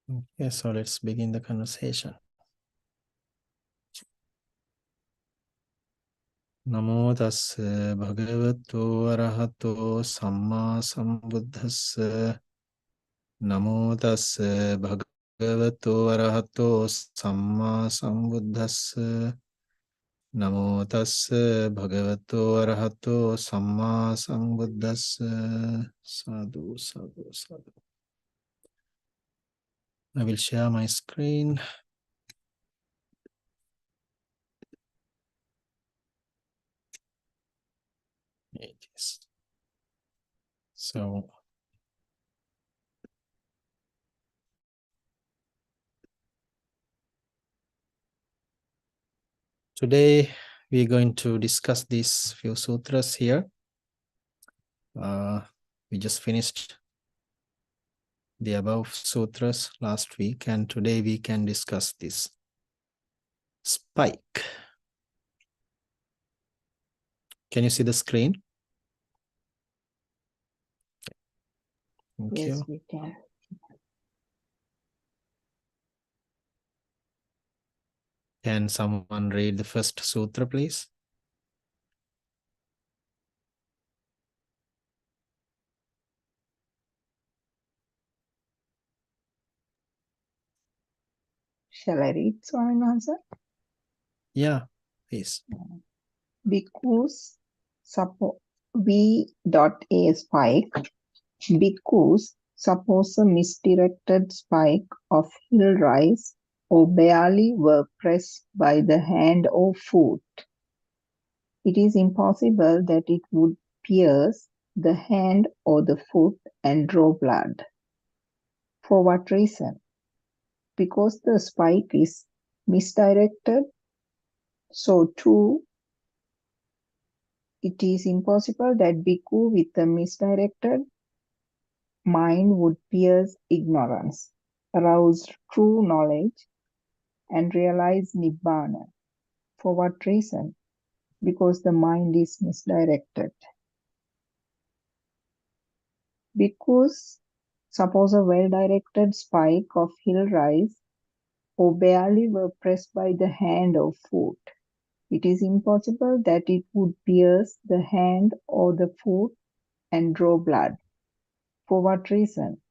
Okay, so let's begin the conversation. Namo tassa bhagavato arahato samma sambuddhassa. Namo tassa bhagavato arahato samma sambuddhassa. Namo tassa bhagavato arahato samma sambuddhassa. Sadhu, sadhu, sadhu. I will share my screen. It is. So today we're going to discuss these few sutras here. We just finished the above sutras last week, and today we can discuss this spike. Can you see the screen? Thank Yes, you. we can. Can someone read the first sutra, please? Shall I read, Swaminathan? Yeah, please. Bhikkhus, V.A spike. Bhikkhus suppose a misdirected spike of hill rice or barley were pressed by the hand or foot. It is impossible that it would pierce the hand or the foot and draw blood. For what reason? Because the spike is misdirected, so too it is impossible that Bhikkhu with a misdirected mind would pierce ignorance, arouse true knowledge, and realize Nibbana. For what reason? Because the mind is misdirected. Bhikkhus suppose a well-directed spike of hill rice or barley were pressed by the hand or foot. It is impossible that it would pierce the hand or the foot and draw blood. For what reason?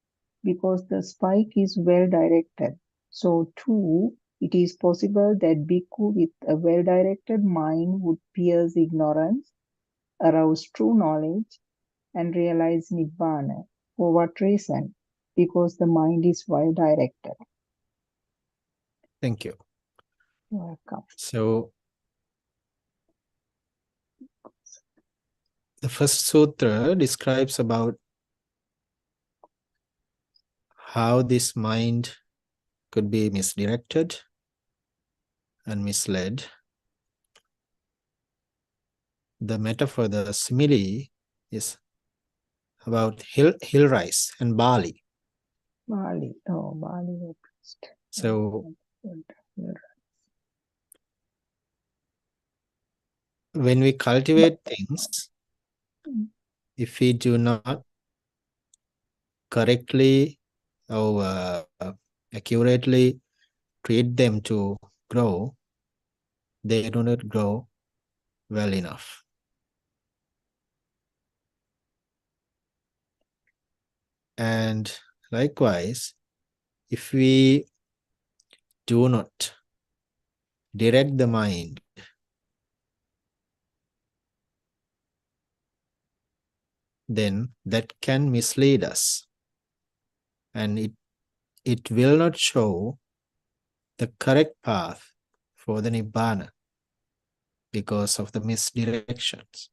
Because the spike is well directed. So too, it is possible that Bhikkhu with a well directed mind would pierce ignorance, arouse true knowledge, and realize Nibbana. For what reason? Because the mind is well directed. Thank you. You're welcome. So the first sutra describes about how this mind could be misdirected and misled. The metaphor, the simile, is about hill rice and barley. Bali. Oh, Bali. So when we cultivate things, if we do not correctly or accurately treat them to grow, they do not grow well enough. And likewise, if we do not direct the mind, then that can mislead us, and it will not show the correct path for the Nibbana because of the misdirections.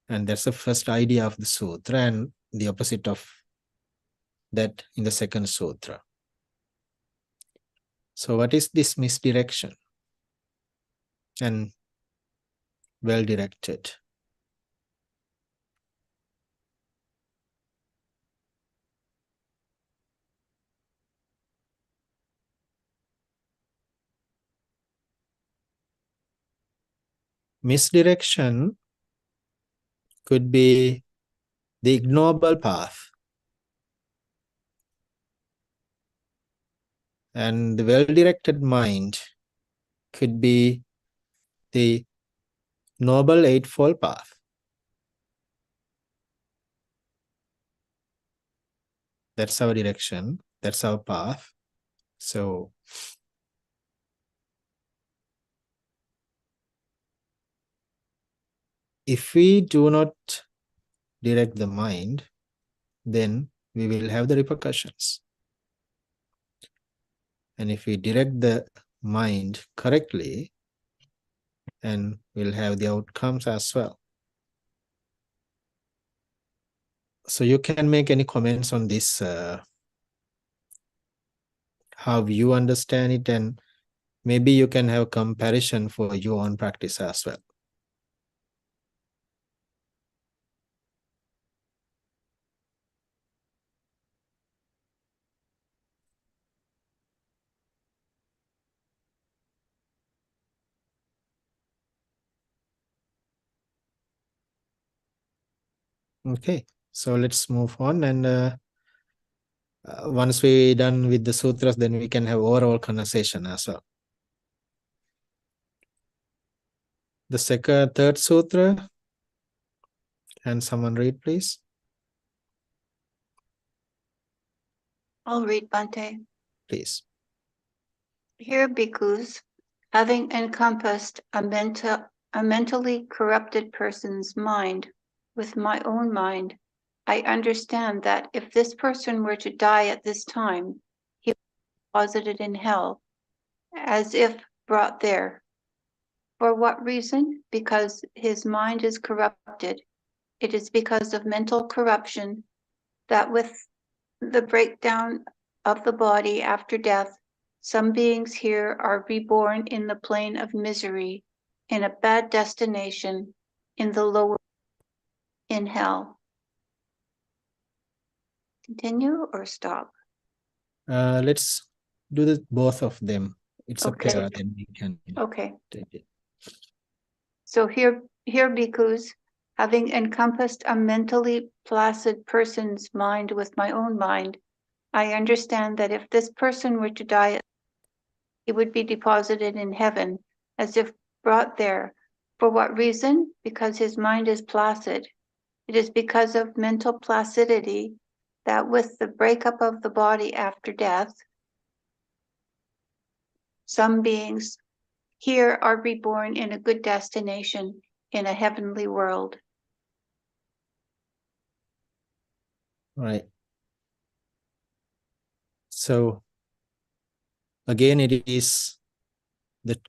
And that's the first idea of the sutra, and the opposite of that in the second sutra. So what is this misdirection and well directed? Misdirection could be the ignoble path, And the well-directed mind could be the Noble Eightfold Path. That's our direction. That's our path. So if we do not direct the mind, then we will have the repercussions. And if we direct the mind correctly, then we'll have the outcomes as well. So you can make any comments on this, how you understand it, and maybe you can have comparison for your own practice as well. Okay, so let's move on, and once we're done with the sutras, then we can have overall conversation as well. The third sutra, can someone read, please? I'll read, Bhante. Please. Here, bhikkhus, having encompassed a mentally corrupted person's mind with my own mind, I understand that if this person were to die at this time, he would be deposited in hell, as if brought there. For what reason? Because his mind is corrupted. It is because of mental corruption that with the breakdown of the body after death, some beings here are reborn in the plane of misery, in a bad destination, in the lower, in hell. Continue or stop? Let's do both of them. It's Okay. a pair, then we can Okay. take it. So here, bhikkhus, having encompassed a mentally placid person's mind with my own mind, I understand that if this person were to die, he would be deposited in heaven, as if brought there. For what reason? Because his mind is placid. It is because of mental placidity that with the breakup of the body after death, some beings here are reborn in a good destination, in a heavenly world. Right. So again, it is the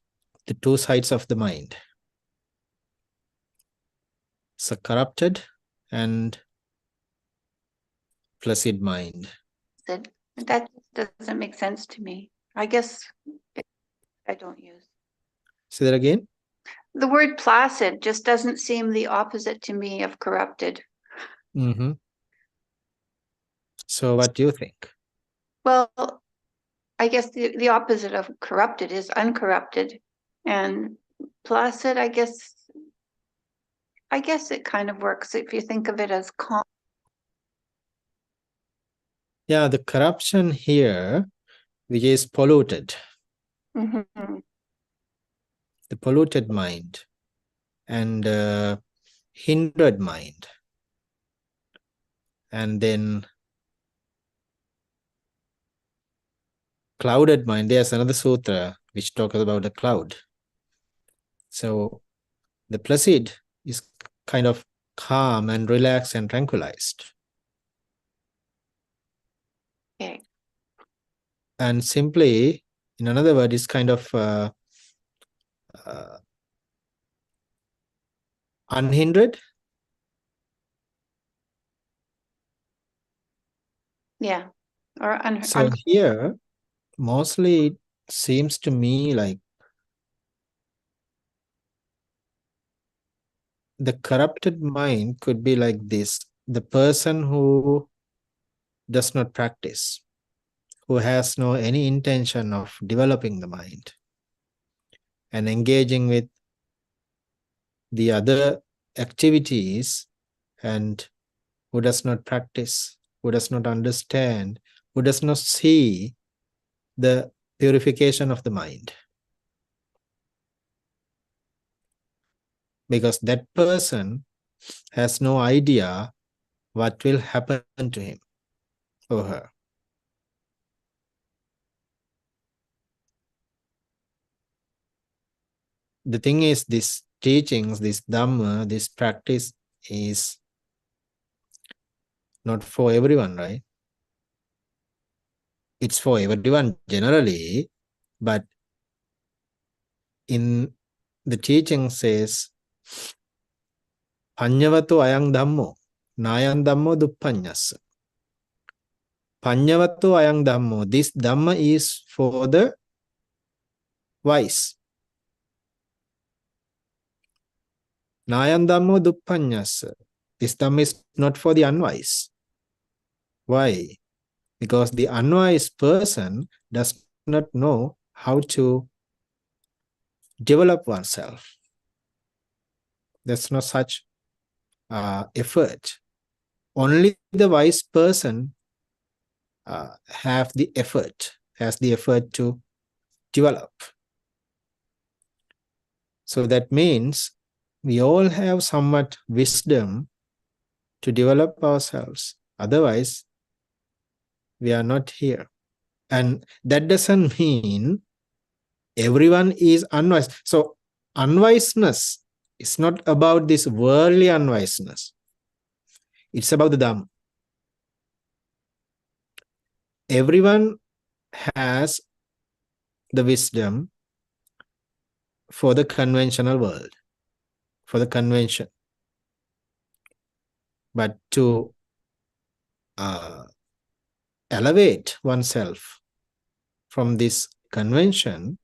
two sides of the mind. So corrupted and placid mind. That doesn't make sense to me. I guess I don't use. Say that again? The word placid just doesn't seem the opposite to me of corrupted. Mm-hmm. So what do you think? Well, I guess the opposite of corrupted is uncorrupted. And placid, I guess it kind of works if you think of it as calm. Yeah, the corruption here, which is polluted. Mm-hmm. The polluted mind and hindered mind. And then clouded mind. There's another sutra which talks about the cloud. So the placid is kind of calm and relaxed and tranquilized. Okay. And simply, in another word, is kind of unhindered. Yeah. Or So here, mostly it seems to me like the corrupted mind could be like this. The person who does not practice, who has no any intention of developing the mind and engaging with the other activities, and who does not practice, who does not understand, who does not see the purification of the mind. Because that person has no idea what will happen to him or her. The thing is, these teachings, this Dhamma, this practice is not for everyone, right? It's for everyone generally, but in the teaching says, Panyavato ayang dhammo, nayang dhammo duppanyassa. Panyavato ayang dhammo, this Dhamma is for the wise. Nayang dhammo duppanyassa, this Dhamma is not for the unwise. Why? Because the unwise person does not know how to develop oneself. There's no such effort. Only the wise person has the effort to develop. So that means we all have somewhat wisdom to develop ourselves. Otherwise, we are not here. And that doesn't mean everyone is unwise. So unwiseness is not about this worldly unwiseness. It's about the Dhamma. Everyone has the wisdom for the conventional world, for the convention. But to elevate oneself from this convention,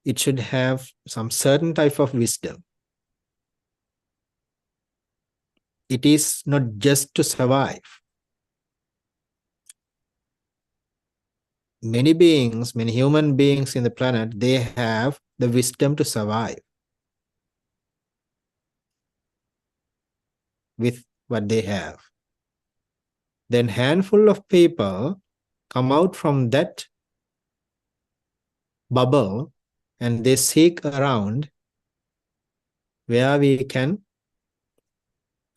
it should have some certain type of wisdom. It is not just to survive. Many beings, many human beings in the planet, they have the wisdom to survive with what they have. Then handful of people come out from that bubble and they seek around where we can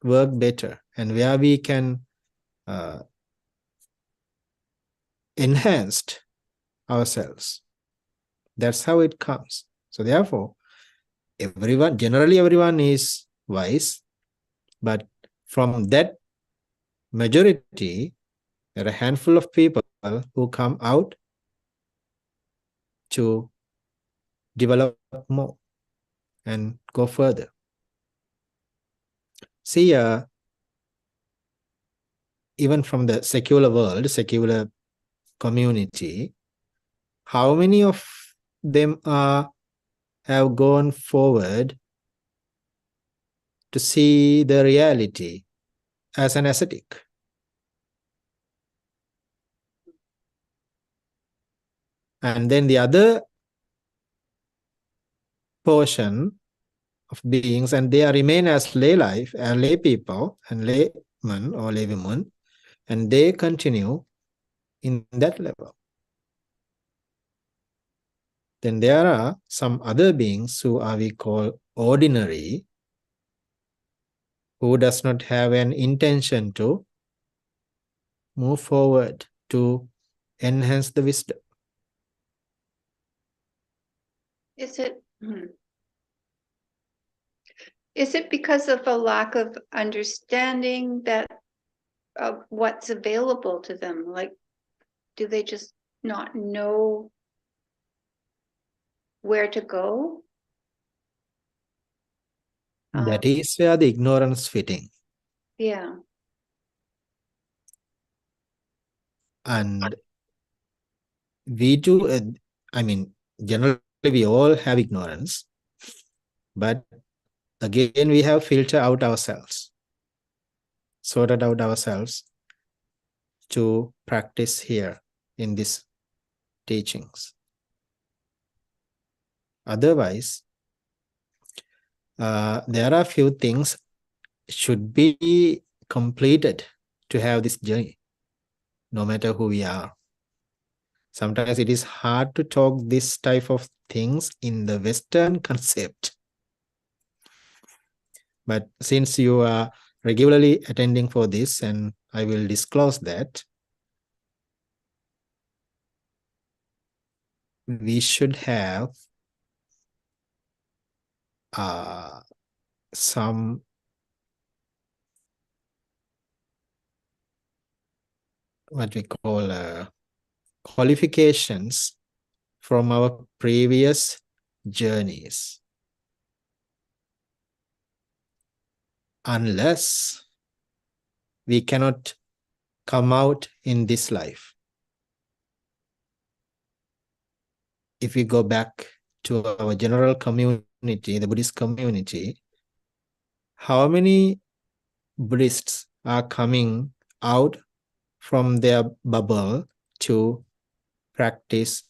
work better and where we can enhance ourselves. That's how it comes. So therefore, generally everyone is wise, but from that majority, there are a handful of people who come out to develop more and go further. See, even from the secular world, secular community, how many of them have gone forward to see the reality as an ascetic? And then the other portion of beings, and they remain as lay people and laymen or laywomen, and they continue in that level. Then there are some other beings who we call ordinary, who does not have an intention to move forward to enhance the wisdom. Is it because of a lack of understanding that of what's available to them? Like, do they just not know where to go? That is where the ignorance fitting. Yeah. And we do, generally we all have ignorance, but again, we have filtered out ourselves, sorted out ourselves to practice here in these teachings. Otherwise, there are few things should be completed to have this journey, no matter who we are. Sometimes it is hard to talk this type of things in the Western concept. But since you are regularly attending for this, and I will disclose that, we should have some what we call qualifications from our previous journeys. Unless we cannot come out in this life. If we go back to our general community, the Buddhist community, how many Buddhists are coming out from their bubble to practice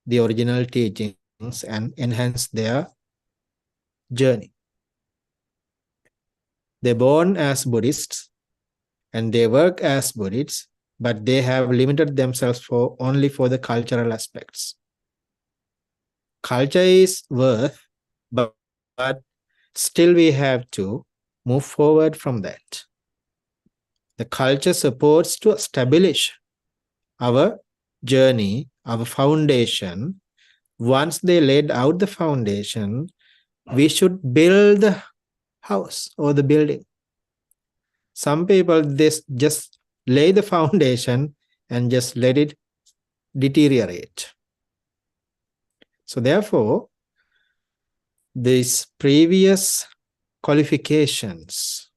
the original teachings and enhance their journey? They're born as Buddhists and they work as Buddhists, but they have limited themselves only for the cultural aspects. Culture is worth, but still we have to move forward from that. The culture supports to establish our journey, our foundation. Once they laid out the foundation, we should build the house or the building. Some people, they just lay the foundation and just let it deteriorate. So therefore, these previous qualifications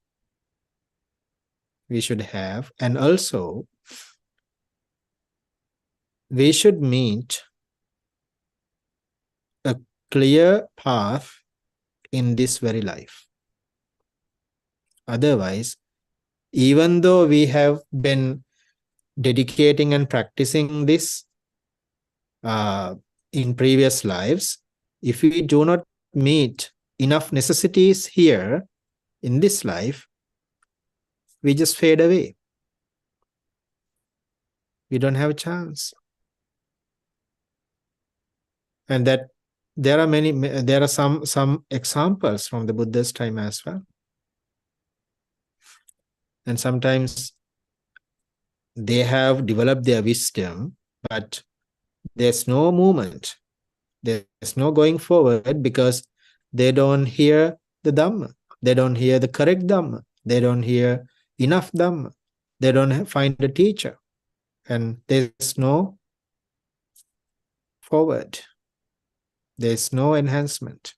we should have, and also we should meet a clear path in this very life. Otherwise, even though we have been dedicating and practicing this in previous lives, if we do not meet enough necessities here in this life, we just fade away. We don't have a chance. And that there are some examples from the Buddha's time as well. And sometimes they have developed their wisdom, but there's no movement. There's no going forward because they don't hear the Dhamma. They don't hear the correct Dhamma. They don't hear enough Dhamma. They don't find a teacher. And there's no forward. There's no enhancement.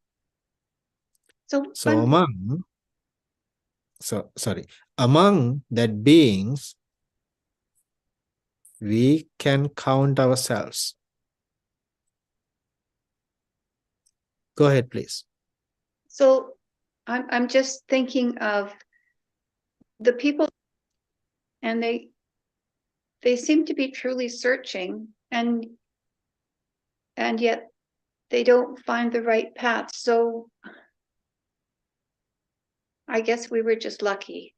Among that beings, we can count ourselves. Go ahead, please. So I'm just thinking of the people, and they seem to be truly searching, and yet they don't find the right path. So I guess we were just lucky.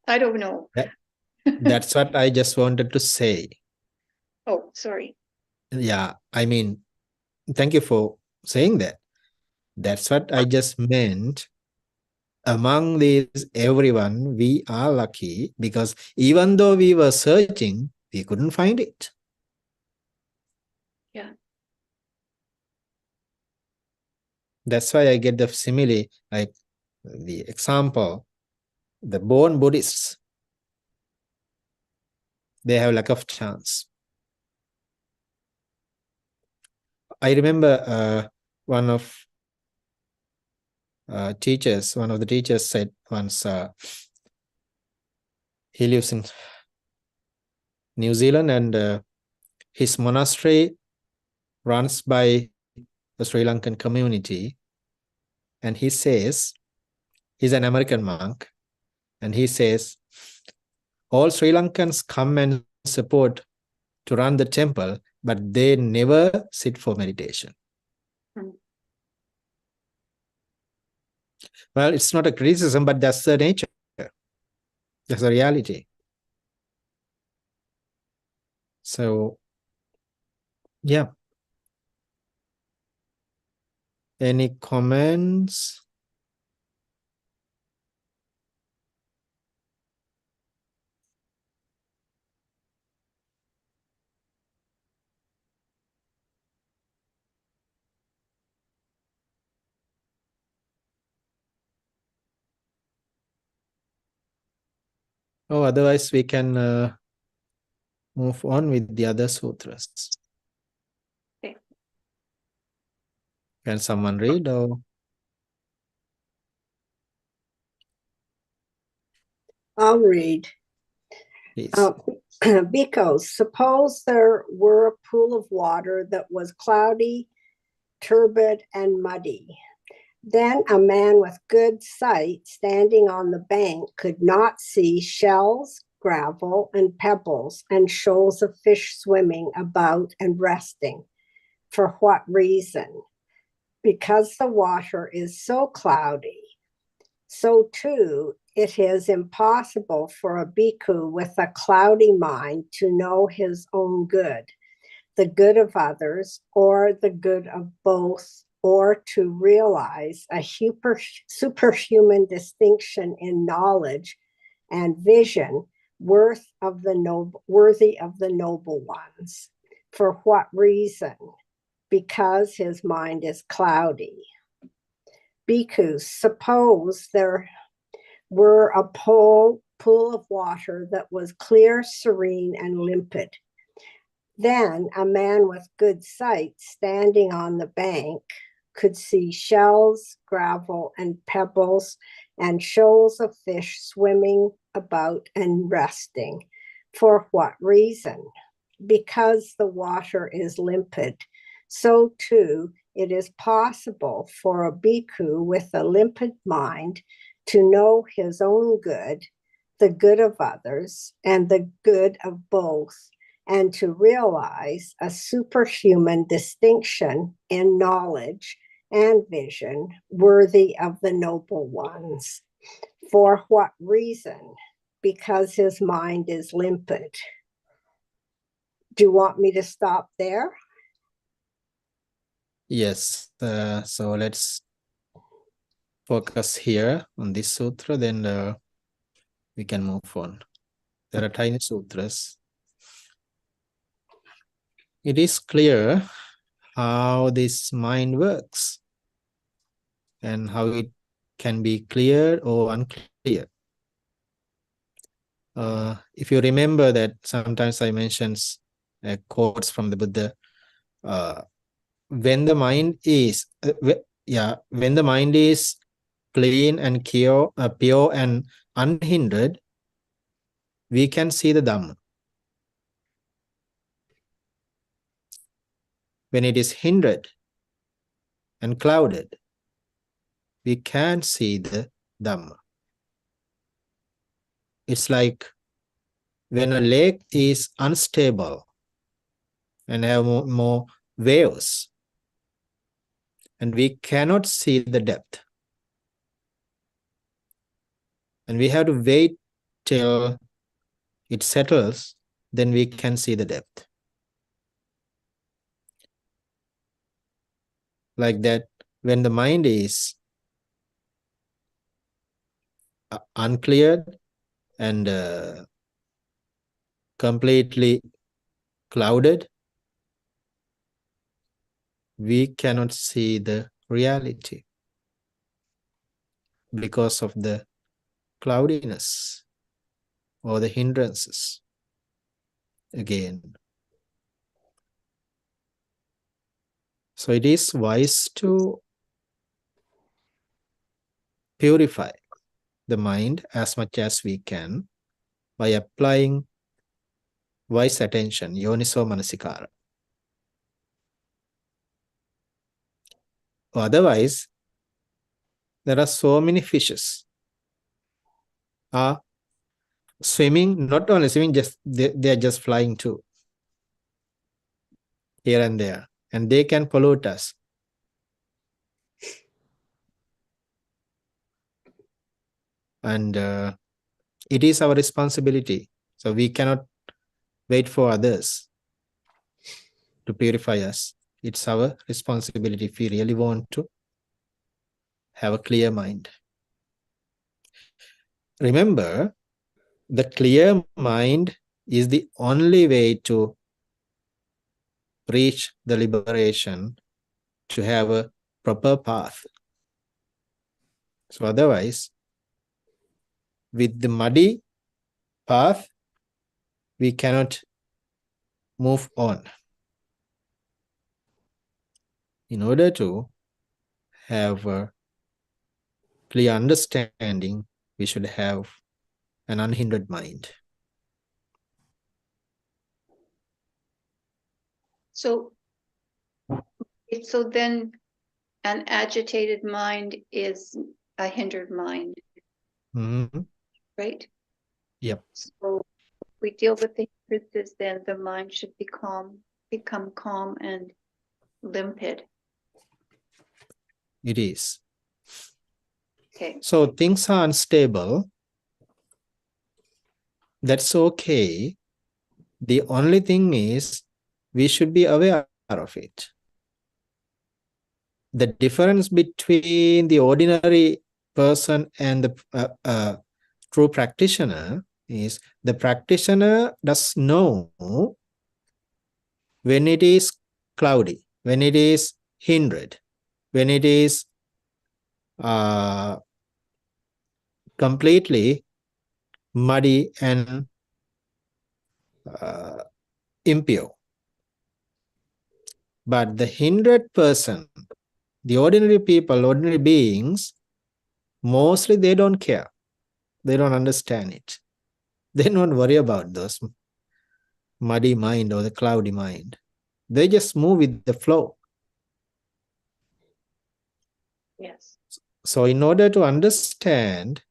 I don't know. That's what I just wanted to say. Oh, sorry. Yeah, I mean, thank you for saying that. That's what I just meant. Among these, everyone, we are lucky because even though we were searching, we couldn't find it. Yeah. That's why I get the simile, like the example, the born Buddhists, they have lack of chance. I remember one of the teachers said once, he lives in New Zealand and his monastery runs by the Sri Lankan community. And he says, he's an American monk, and he says, all Sri Lankans come and support to run the temple, but they never sit for meditation. Well, it's not a criticism, but that's the nature. That's the reality. So, yeah. Any comments? Oh, otherwise we can move on with the other sutras. Okay. Can someone read or I'll read. please? Bhikkhu, suppose there were a pool of water that was cloudy, turbid, and muddy. Then a man with good sight standing on the bank could not see shells, gravel, and pebbles, and shoals of fish swimming about and resting. For what reason? Because the water is so cloudy. So too, it is impossible for a bhikkhu with a cloudy mind to know his own good, the good of others, or the good of both, or to realize a superhuman distinction in knowledge and vision worthy of the noble ones. For what reason? Because his mind is cloudy. Bhikkhus, suppose there were a pool of water that was clear, serene, and limpid. Then a man with good sight standing on the bank could see shells, gravel, and pebbles, and shoals of fish swimming about and resting. For what reason? Because the water is limpid. So too, it is possible for a bhikkhu with a limpid mind to know his own good, the good of others, and the good of both, and to realize a superhuman distinction in knowledge and vision worthy of the noble ones. For what reason? Because his mind is limpid. Do you want me to stop there? Yes. So let's focus here on this sutra, then we can move on. There are tiny sutras. It is clear how this mind works and how it can be clear or unclear. If you remember that sometimes I mentioned quotes from the Buddha, when the mind is when the mind is clean and pure and unhindered, we can see the Dhamma. When it is hindered and clouded, we can't see the Dhamma. It's like when a lake is unstable and have more waves, and we cannot see the depth. And we have to wait till it settles, then we can see the depth. Like that, when the mind is uncleared and completely clouded, we cannot see the reality because of the cloudiness or the hindrances again. So it is wise to purify the mind as much as we can by applying wise attention, yoniso manasikara. Otherwise, there are so many fishes are swimming, not only swimming, just they are just flying too, here and there, and they can pollute us. And it is our responsibility. So we cannot wait for others. to purify us. It's our responsibility if we really want to have a clear mind. Remember, the clear mind is the only way to reach the liberation, to have a proper path. So otherwise, with the muddy path, we cannot move on. In order to have a clear understanding, we should have an unhindered mind. So then an agitated mind is a hindered mind, right? Yep. So if we deal with the hindrances, then the mind should become calm and limpid. It is. Okay. So things are unstable. That's okay. The only thing is we should be aware of it. The difference between the ordinary person and the true practitioner is the practitioner does know when it is cloudy, when it is hindered, when it is completely muddy and impure. But the hindered person, the ordinary people, ordinary beings, mostly they don't care. They don't understand it. They don't worry about those muddy mind or the cloudy mind. They just move with the flow. Yes. So in order to understand,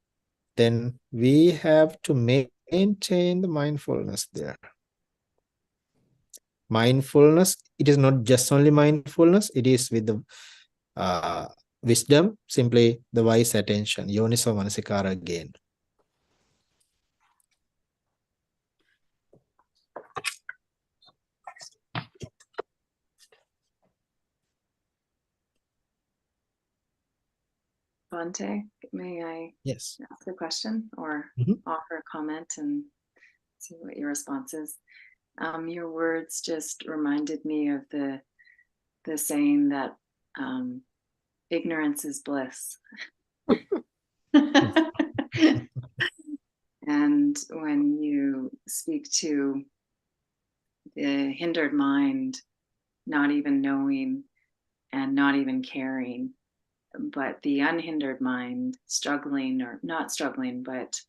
then we have to maintain the mindfulness there. Mindfulness, it is not just only mindfulness, it is with the wisdom, simply the wise attention, yoniso manasikara again. Bhante, may I Yes. ask a question or offer a comment and see what your response is? Your words just reminded me of the saying that ignorance is bliss. And when you speak to the hindered mind, not even knowing and not even caring, but the unhindered mind struggling, or not struggling, but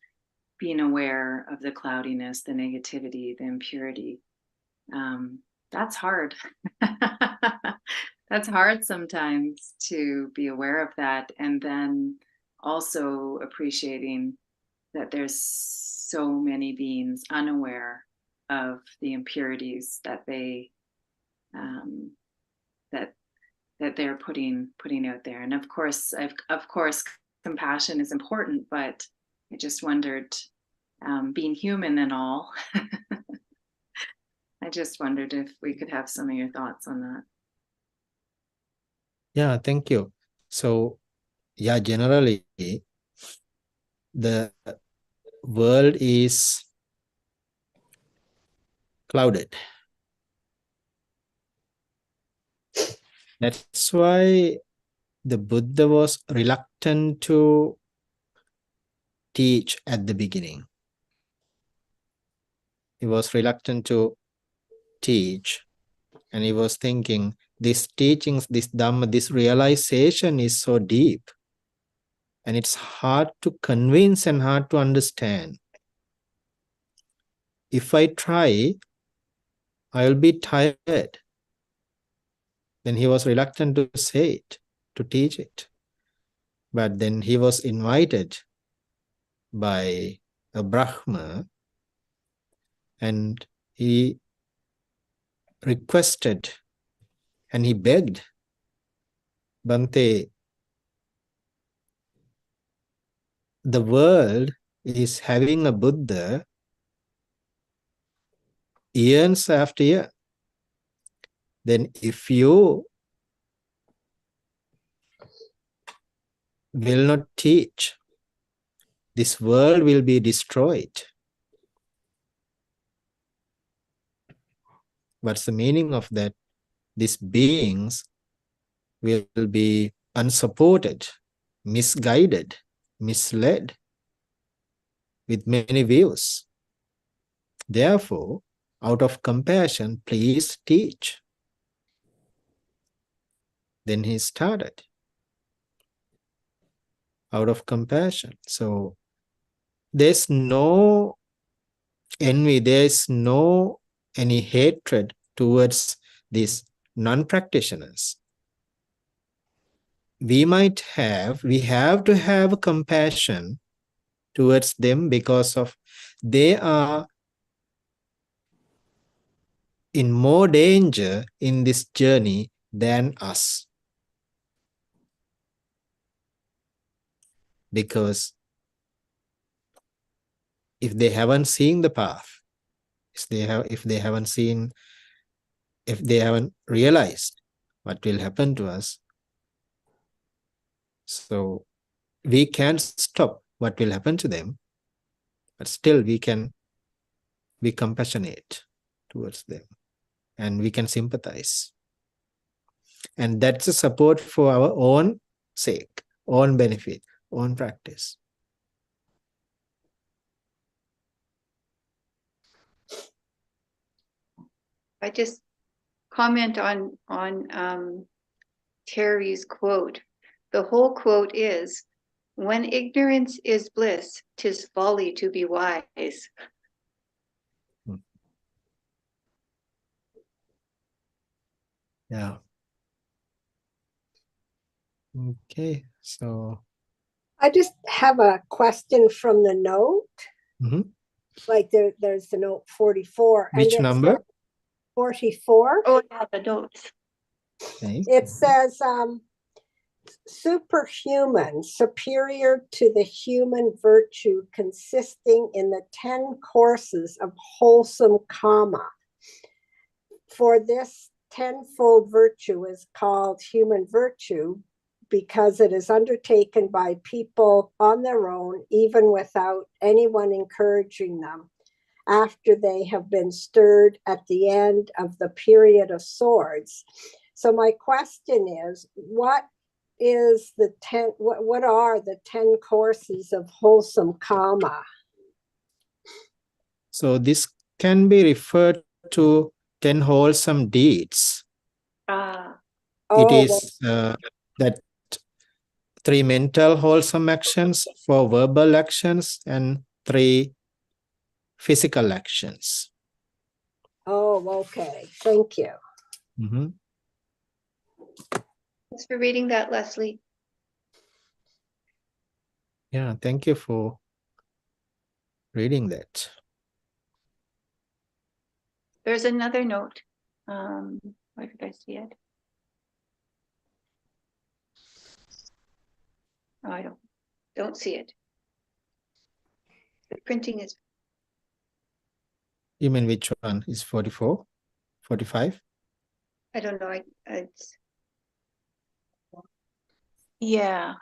being aware of the cloudiness, the negativity, the impurity, that's hard. That's hard sometimes to be aware of that, and then also appreciating that there's so many beings unaware of the impurities that they that they're putting out there. And of course compassion is important, but I just wondered, being human and all, I just wondered if we could have some of your thoughts on that. Yeah, thank you. So, yeah, generally, the world is clouded. That's why the Buddha was reluctant to teach at the beginning. He was reluctant to teach, and he was thinking, these teachings, this Dhamma, this realization is so deep, and it's hard to convince and hard to understand. If I try, I'll be tired. Then he was reluctant to say it, to teach it. But then he was invited by a Brahma, and he requested and he begged, Bhante, the world is having a Buddha years after year. then if you will not teach, this world will be destroyed. What's the meaning of that? These beings will be unsupported, misguided, misled, with many views. Therefore, out of compassion, please teach. Then he started. Out of compassion. So there's no envy, there's no any hatred towards these non-practitioners. We have to have compassion towards them because of they are in more danger in this journey than us. Because if they haven't seen the path, if they haven't realized what will happen to us, so we can't stop what will happen to them, but still we can be compassionate towards them and we can sympathize. And that's a support for our own sake, own benefit, own practice. I just comment on Terry's quote. The whole quote is, "When ignorance is bliss, 'tis folly to be wise." Yeah. Okay, so I just have a question from the note. Mhm. Like there's the note 44. Which and number? 44. Oh, yeah, the notes. Okay. It says superhuman, superior to the human virtue, consisting in the 10 courses of wholesome karma. For this tenfold virtue is called human virtue because it is undertaken by people on their own, even without anyone encouraging them, after they have been stirred at the end of the period of swords. So my question is, what are the 10 courses of wholesome karma? So this can be referred to 10 wholesome deeds. It is that 3 mental wholesome actions, 4 verbal actions, and 3 physical actions. Oh, okay. Thank you. Mm-hmm. Thanks for reading that, Leslie. Yeah, thank you for reading that. There's another note. Where did I see it? Oh, I don't see it. The printing is. You mean which one is 44? 45? I don't know. It's. Yeah.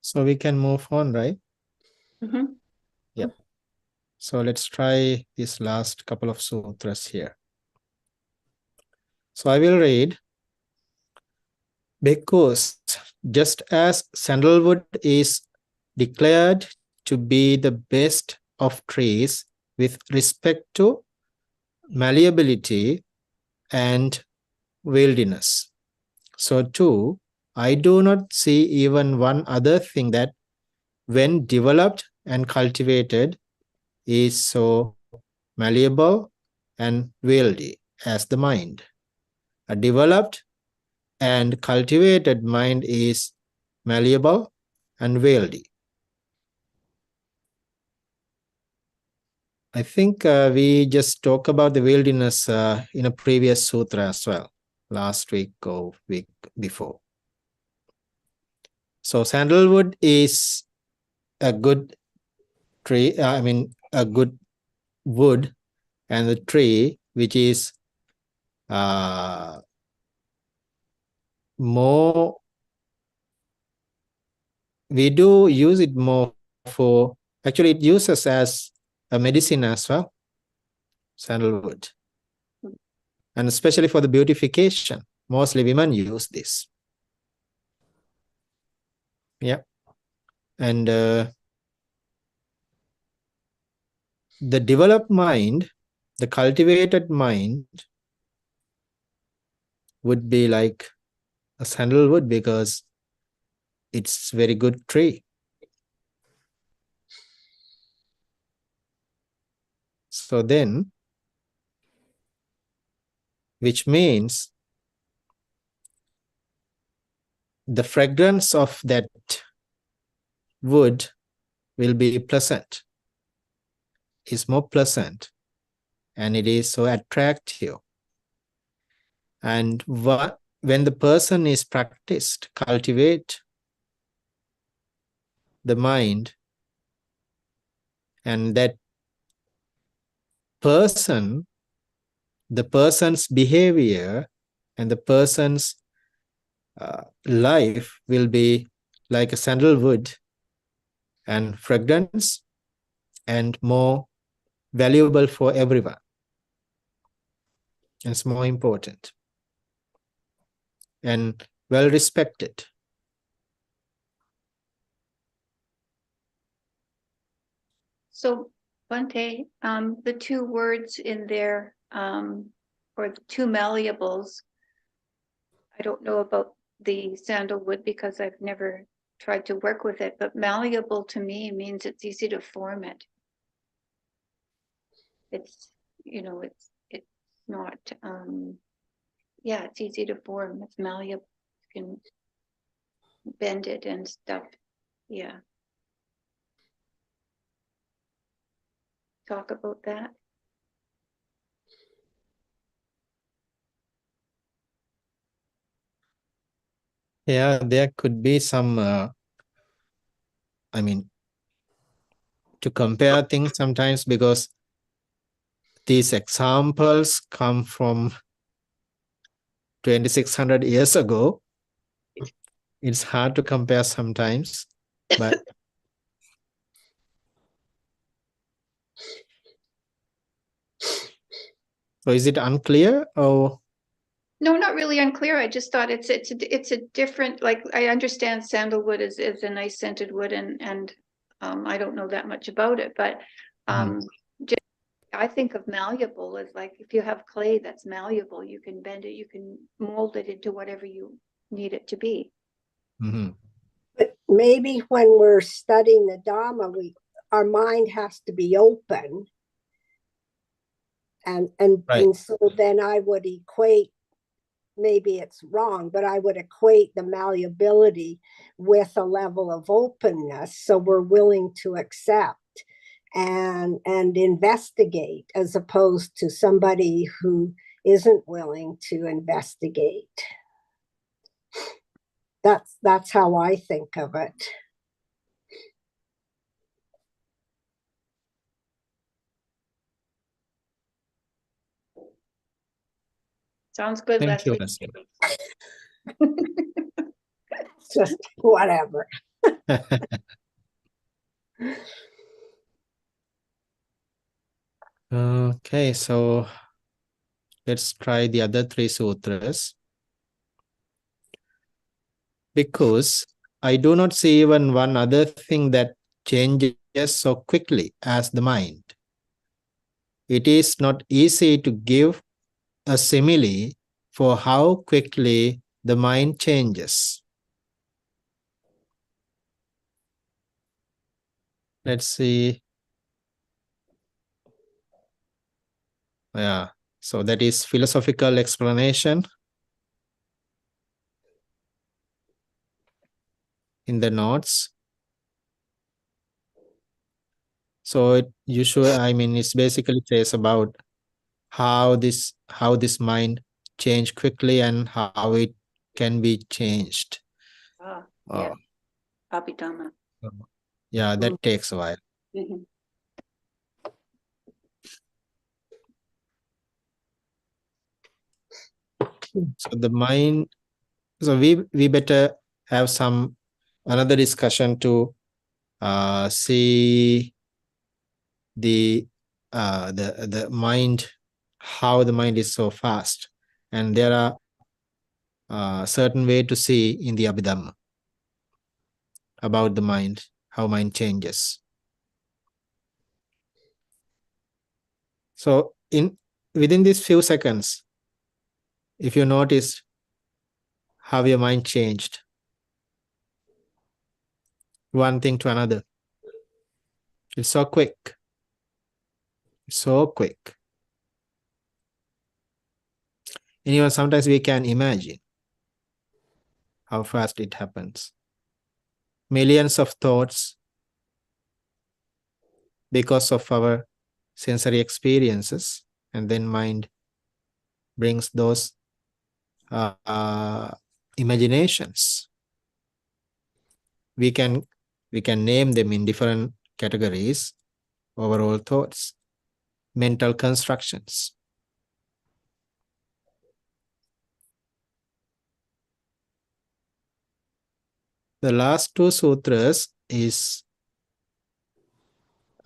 So we can move on, right? Mm-hmm. Yeah. So let's try this last couple of sutras here. So I will read. Bhikkhus, just as sandalwood is declared to be the best of trees with respect to malleability and wildness, so too, I do not see even one other thing that, when developed and cultivated, is so malleable and wieldy as the mind. A developed and cultivated mind is malleable and wieldy. I think we just talked about the wilderness in a previous sutra as well, last week or week before. So sandalwood is a good tree, a good wood, and the tree which is more, we do use it more for, actually it uses as a medicine as well, sandalwood. And especially for the beautification, mostly women use this. Yeah. And the developed mind, the cultivated mind would be like a sandalwood because it's very good tree. So then, which means the fragrance of that wood will be pleasant, is more pleasant, and it is so attractive. And when the person is practiced, cultivate the mind, and that person, the person's behavior and the person's life will be like a sandalwood and fragrance and more valuable for everyone. It's more important and well respected. So, Bhante, the two words in there, or the two malleables, I don't know about the sandalwood because I've never tried to work with it, but malleable to me means it's easy to form it. It's, it's not, yeah, it's easy to form. It's malleable. You can bend it and stuff. Yeah. Talk about that. Yeah, there could be some, to compare things sometimes, because these examples come from 2600 years ago. It's hard to compare sometimes, but so is it unclear or? No, not really unclear. I just thought it's a different, like, I understand sandalwood is a nice scented wood, and I don't know that much about it, but just, I think of malleable as like if you have clay that's malleable, you can bend it, you can mold it into whatever you need it to be. Mm-hmm. But maybe when we're studying the Dhamma, our mind has to be open. And so then I would equate, maybe it's wrong, but I would equate the malleability with a level of openness. So we're willing to accept and investigate, as opposed to somebody who isn't willing to investigate. That's how I think of it. Sounds good, Thank you, Leslie. Just whatever. Okay, so let's try the other three sutras. Because I do not see even one other thing that changes so quickly as the mind. It is not easy to give a simile for how quickly the mind changes. Let's see. Yeah, so that is philosophical explanation in the notes. So it usually, it's basically says about how this mind change quickly and how it can be changed. Yeah. Abhidhamma. Yeah, that takes a while. Mhm. So the mind, so we better have another discussion to see the mind, how the mind is so fast, and there are certain way to see in the Abhidhamma about the mind, how mind changes. So within these few seconds, if you notice how your mind changed one thing to another, it's so quick, so quick. And even sometimes we can imagine how fast it happens. Millions of thoughts because of our sensory experiences, and then mind brings those imaginations. We can name them in different categories: overall thoughts, mental constructions. The last two sutras is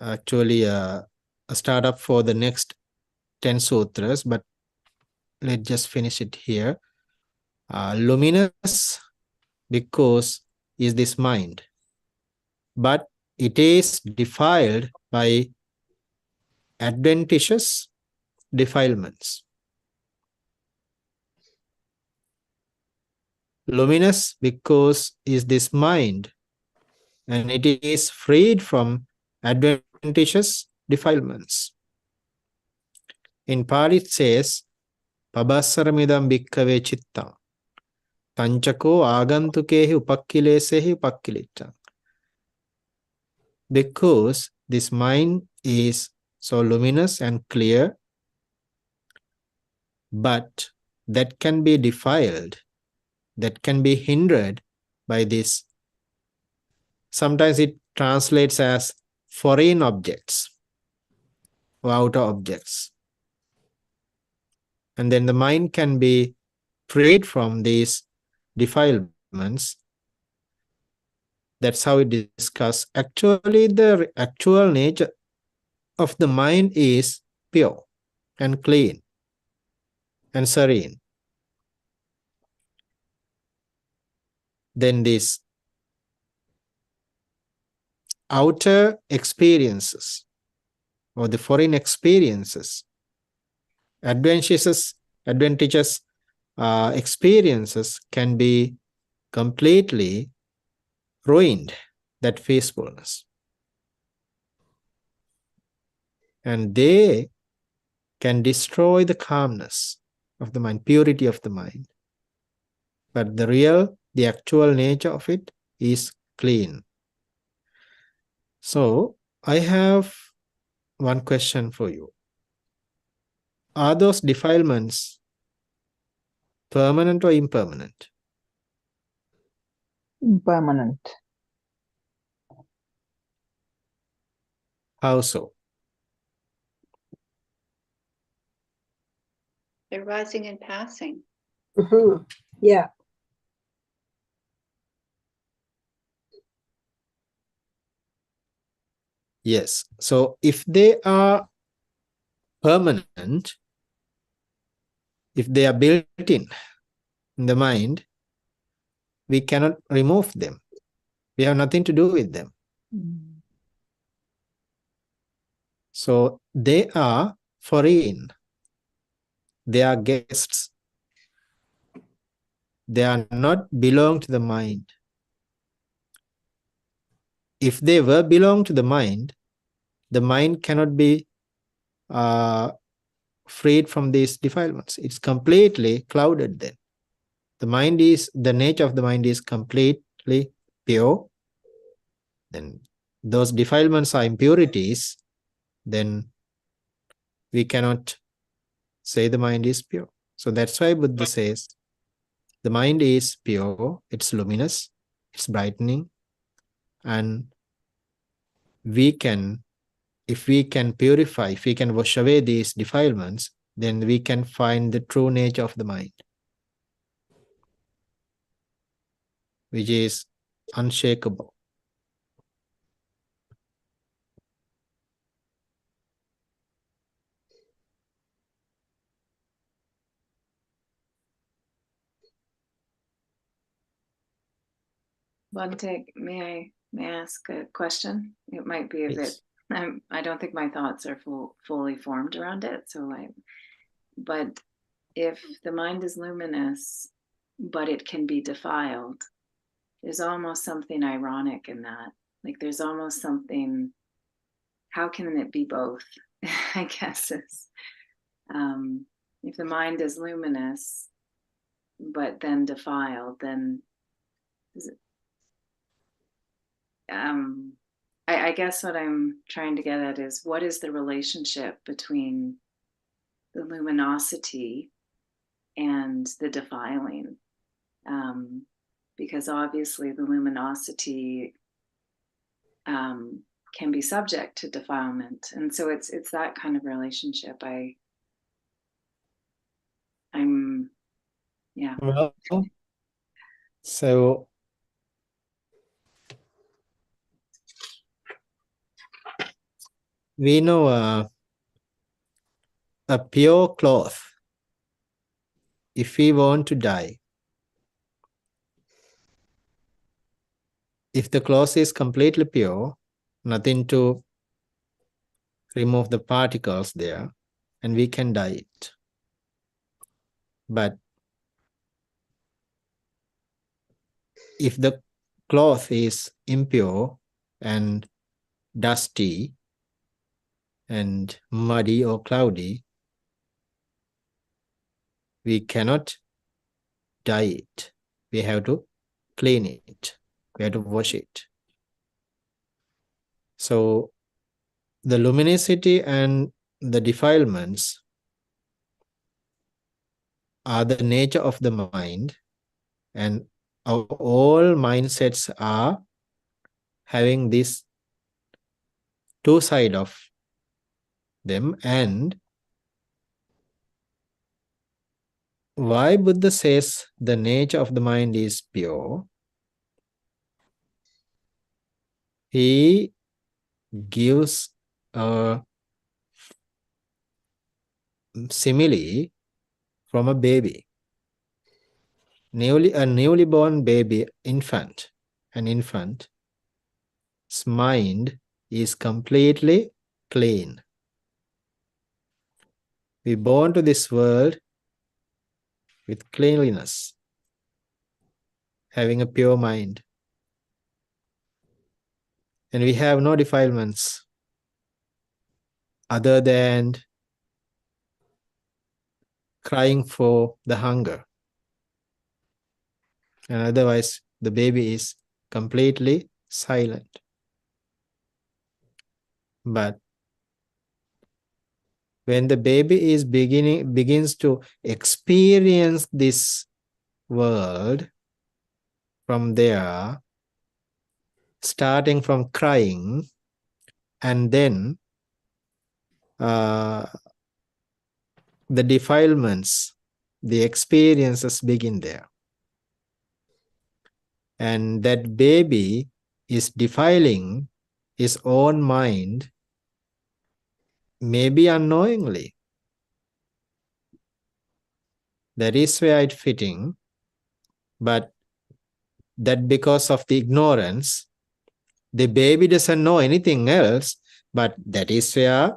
actually a startup for the next 10 sutras, but let's just finish it here. Luminous because is this mind, but it is defiled by adventitious defilements. Luminous because is this mind, and it is freed from adventitious defilements. In Pali it says, Pabassaramidam bhikkave chittam tanchako agantukehi upakkilesehi upakkilitta. Because this mind is so luminous and clear, but that can be defiled, that can be hindered by this. Sometimes it translates as foreign objects or outer objects. And then the mind can be freed from these defilements. That's how it discuss. Actually, the actual nature of the mind is pure and clean and serene. Then these outer experiences or the foreign experiences, adventitious experiences can be completely ruined that peacefulness. And they can destroy the calmness of the mind, purity of the mind. But the actual nature of it is clean. So I have one question for you. Are those defilements permanent or impermanent? Impermanent. How so? They're rising and passing. Yeah. Yes. So if they are permanent, if they are built in the mind, we cannot remove them. We have nothing to do with them. So they are foreign. They are guests. They are not belong to the mind. If they were belong to the mind cannot be freed from these defilements. It's completely clouded then. The nature of the mind is completely pure. Then those defilements are impurities, then we cannot say the mind is pure. So that's why Buddha says the mind is pure, it's luminous, it's brightening, and we can, if we can purify, if we can wash away these defilements, then we can find the true nature of the mind, which is unshakable. Bhante, may I ask a question? It might be a bit. I don't think my thoughts are fully formed around it. But if the mind is luminous, but it can be defiled, there's almost something ironic in that. Like there's almost something. How can it be both? I guess is if the mind is luminous, but then defiled, then is it, I guess what I'm trying to get at is what is the relationship between the luminosity and the defiling? Because obviously the luminosity can be subject to defilement, and so it's that kind of relationship. I'm yeah. Well, so we know a pure cloth, if we want to dye, if the cloth is completely pure, nothing to remove the particles there, and we can dye it. But if the cloth is impure and dusty and muddy or cloudy, we cannot dye it. We have to clean it. We have to wash it. So the luminosity and the defilements are the nature of the mind, and all mindsets are having this two sides of them. And why Buddha says the nature of the mind is pure, he gives a simile from a baby. A newly born baby, an infant's mind is completely clean. We born to this world with cleanliness, having a pure mind. And we have no defilements other than crying for the hunger. And otherwise, the baby is completely silent. But when the baby begins to experience this world, from there, starting from crying, and then the defilements, the experiences begin there. And that baby is defiling his own mind, maybe unknowingly. That is where it's fitting, but that because of the ignorance, the baby doesn't know anything else, but that is where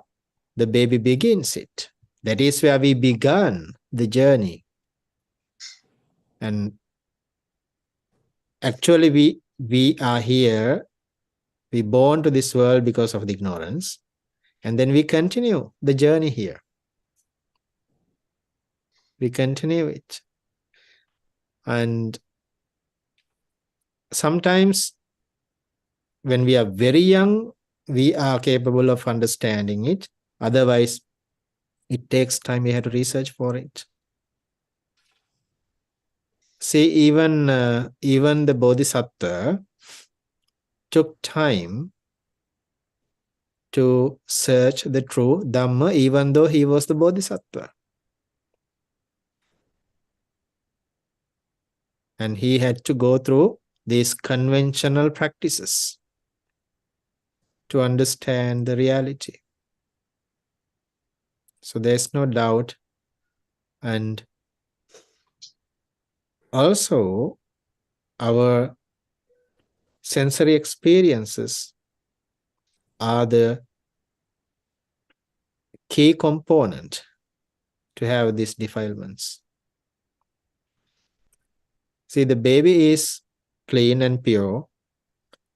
the baby begins it. That is where we began the journey. And actually we are here, we born to this world because of the ignorance, and then we continue the journey here. We continue it. And sometimes when we are very young, we are capable of understanding it. Otherwise, it takes time. We have to research for it. See, even the Bodhisattva took time to search the true Dhamma, even though he was the Bodhisattva. And he had to go through these conventional practices to understand the reality. So there's no doubt. And also, our sensory experiences are the key component to have these defilements. See, the baby is clean and pure,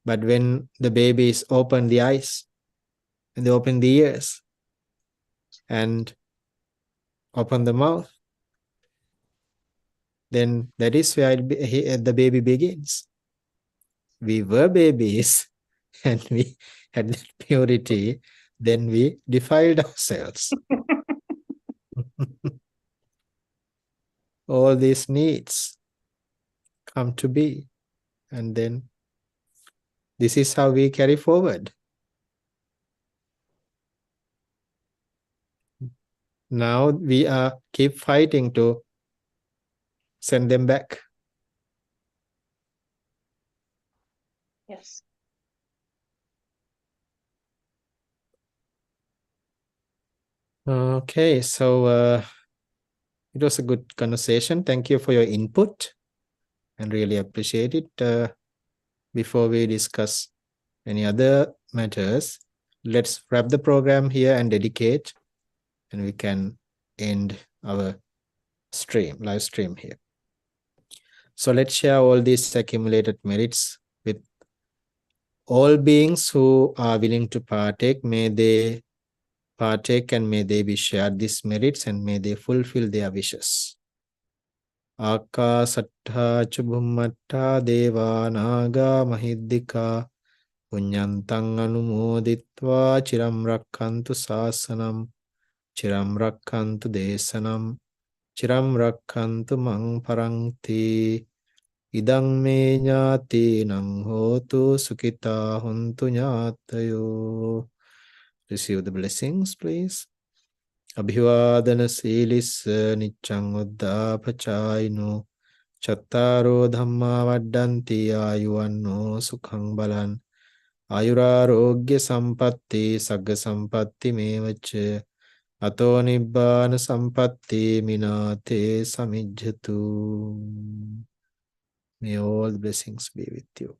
but when the baby is open the eyes, and they open the ears, and open the mouth, then that is where the baby begins. We were babies, and we had that purity, then we defiled ourselves. All these needs come to be, and then this is how we carry forward. Now we are keep fighting to send them back. Yes. Okay, so it was a good conversation. Thank you for your input and really appreciate it. Before we discuss any other matters, let's wrap the program here and dedicate, and we can end our live stream here. So let's share all these accumulated merits with all beings who are willing to partake. May they partake and may they be shared these merits and may they fulfill their wishes. Akasattha ca bhummatta deva naga mahiddhika punyantang anumoditva chiram rakkantu sasanam chiram rakkantu desanam chiram rakkantu mang parangti idang me ñātīnaṁ hotu sukita hontu ñātayo. Receive the blessings, please. Abhivādana sīlissa niccang uddhāpacāyino cattaro dhamma vaddanti āyuvanno sukhang balan ayurārogya sampatti sagga sampatti mevaca ato nibbāna sampatti mināte samijjhatu. May all the blessings be with you.